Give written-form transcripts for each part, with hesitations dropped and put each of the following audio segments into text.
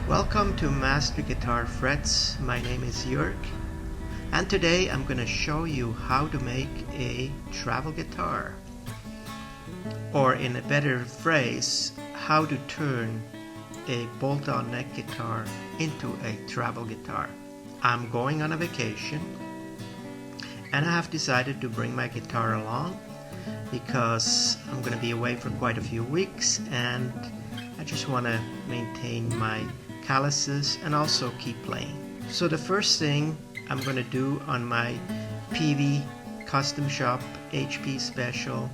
Welcome to Master Guitar Frets. My name is Jörg, and today I'm going to show you how to make a travel guitar, or in a better phrase, how to turn a bolt-on neck guitar into a travel guitar. I'm going on a vacation and I have decided to bring my guitar along because I'm going to be away for quite a few weeks and I just want to maintain my calluses and also keep playing. So the first thing I'm going to do on my PV Custom Shop HP Special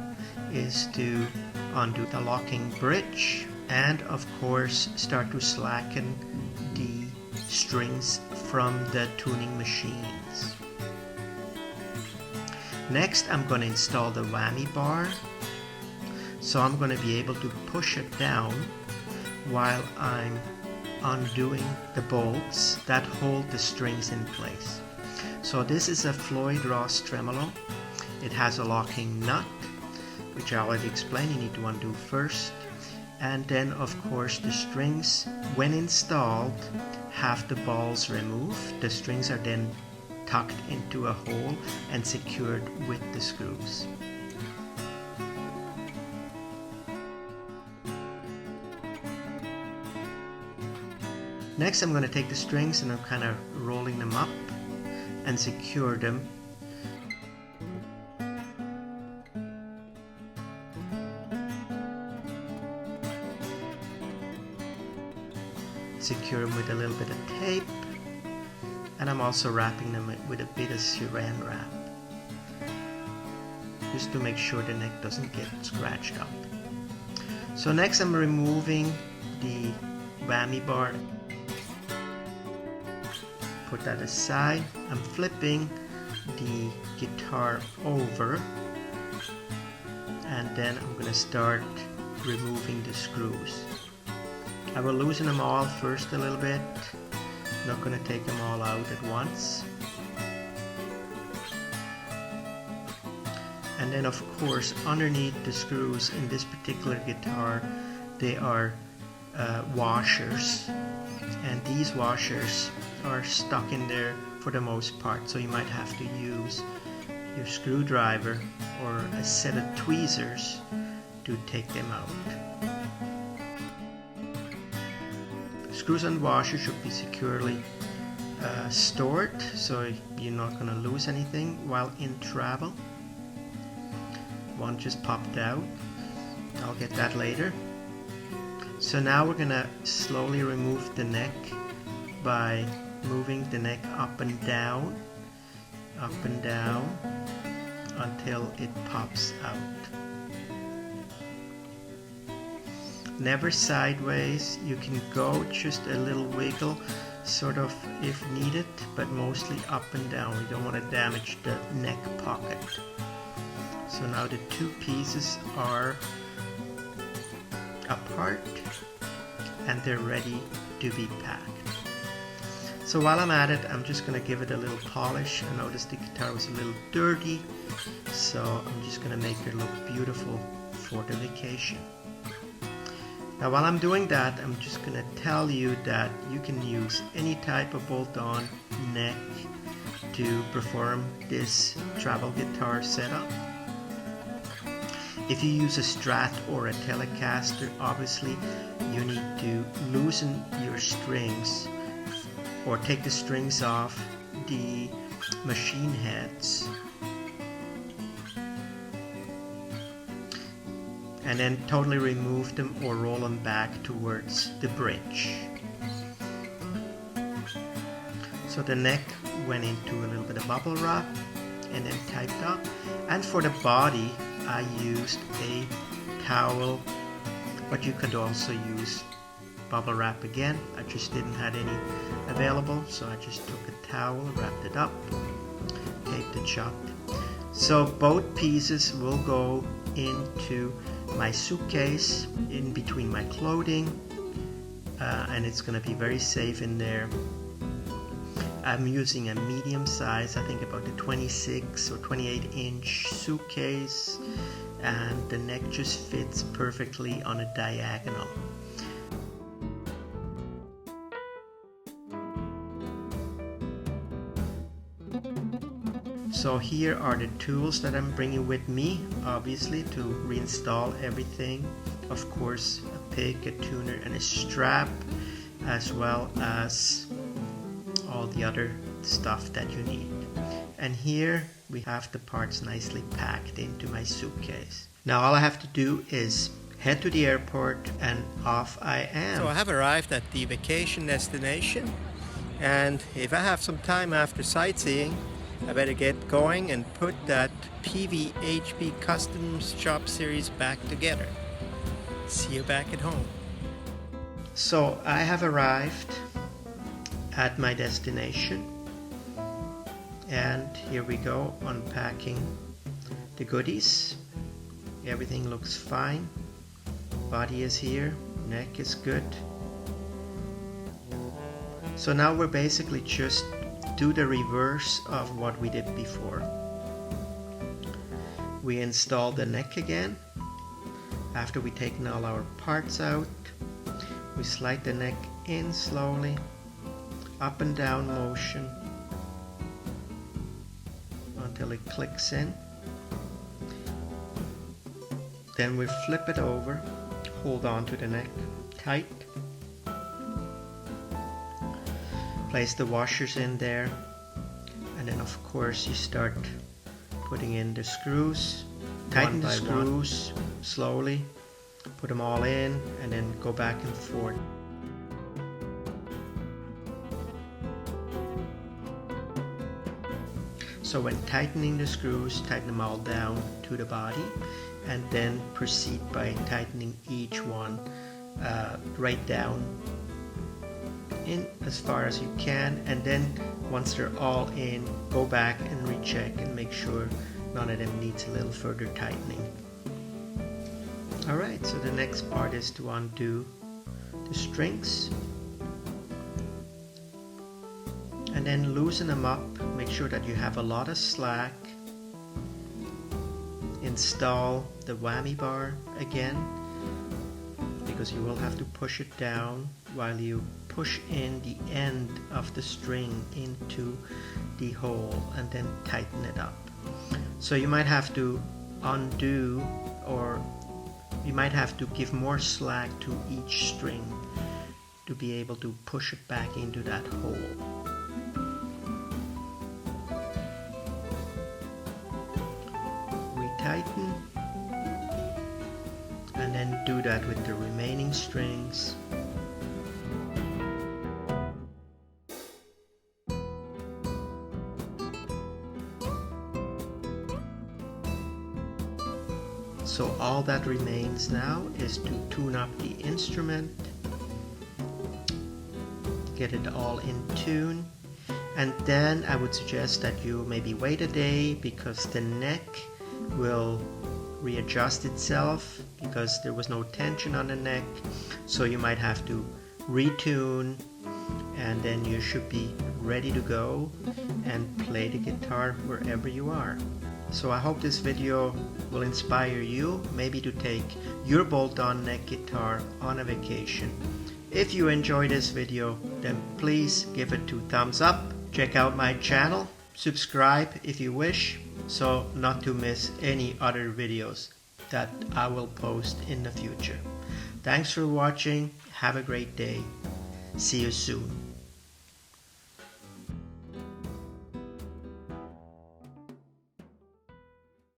is to undo the locking bridge and of course start to slacken the strings from the tuning machines. Next I'm going to install the whammy bar, so I'm going to be able to push it down while I'm undoing the bolts that hold the strings in place. So this is a Floyd Ross tremolo. It has a locking nut, which I already explained you need to undo first, and then of course the strings, when installed, have the balls removed. The strings are then tucked into a hole and secured with the screws. Next I'm going to take the strings and I'm kind of rolling them up and secure them. Secure them with a little bit of tape, and I'm also wrapping them with a bit of saran wrap just to make sure the neck doesn't get scratched up. So next I'm removing the whammy bar. Put that aside. I'm flipping the guitar over and then I'm going to start removing the screws. I will loosen them all first a little bit. I'm not going to take them all out at once. And then of course underneath the screws in this particular guitar they are washers, and these washers are stuck in there for the most part, so you might have to use your screwdriver or a set of tweezers to take them out. Screws and washers should be securely stored, so you're not going to lose anything while in travel. One just popped out. I'll get that later. So now we're going to slowly remove the neck by moving the neck up and down until it pops out. Never sideways. You can go just a little wiggle sort of if needed, but mostly up and down. You don't want to damage the neck pocket. So now the two pieces are apart and they're ready to be packed. So while I'm at it, I'm just going to give it a little polish. I noticed the guitar was a little dirty, so I'm just going to make it look beautiful for the vacation. Now while I'm doing that, I'm just going to tell you that you can use any type of bolt-on neck to perform this travel guitar setup. If you use a Strat or a Telecaster, obviously you need to loosen your strings or take the strings off the machine heads and then totally remove them or roll them back towards the bridge. So the neck went into a little bit of bubble wrap and then typed up, and for the body I used a towel, but you could also use bubble wrap again. I just didn't have any available, so I just took a towel, wrapped it up, taped it shut. So both pieces will go into my suitcase in between my clothing, and it's going to be very safe in there. I'm using a medium size, I think about the 26 or 28 inch suitcase, and the neck just fits perfectly on a diagonal. So here are the tools that I'm bringing with me, obviously, to reinstall everything. Of course, a pick, a tuner, and a strap, as well as all the other stuff that you need. And here we have the parts nicely packed into my suitcase. Now all I have to do is head to the airport and off I am. So I have arrived at the vacation destination, and if I have some time after sightseeing, I better get going and put that PVHP Customs Shop series back together. See you back at home. So I have arrived at my destination, and here we go, unpacking the goodies. Everything looks fine. Body is here, neck is good. So now we're basically just do the reverse of what we did before. We install the neck again. After we taken all our parts out, we slide the neck in slowly, up and down motion until it clicks in. Then we flip it over, hold on to the neck tight, place the washers in there, and then of course you start putting in the screws. Tighten the screws slowly, put them all in, and then go back and forth. So when tightening the screws, tighten them all down to the body, and then proceed by tightening each one right down in as far as you can, and then once they're all in, go back and recheck and make sure none of them needs a little further tightening. Alright, so the next part is to undo the strings and then loosen them up. Make sure that you have a lot of slack. Install the whammy bar again, because you will have to push it down while you push in the end of the string into the hole, and then tighten it up. So you might have to undo, or you might have to give more slack to each string to be able to push it back into that hole. Retighten, and then do that with the remaining strings. So all that remains now is to tune up the instrument, get it all in tune, and then I would suggest that you maybe wait a day, because the neck will readjust itself because there was no tension on the neck. So you might have to retune, and then you should be ready to go and play the guitar wherever you are. So I hope this video will inspire you maybe to take your bolt-on neck guitar on a vacation. If you enjoyed this video, then please give it 2 thumbs up. Check out my channel, subscribe if you wish, so not to miss any other videos that I will post in the future. Thanks for watching. Have a great day. See you soon.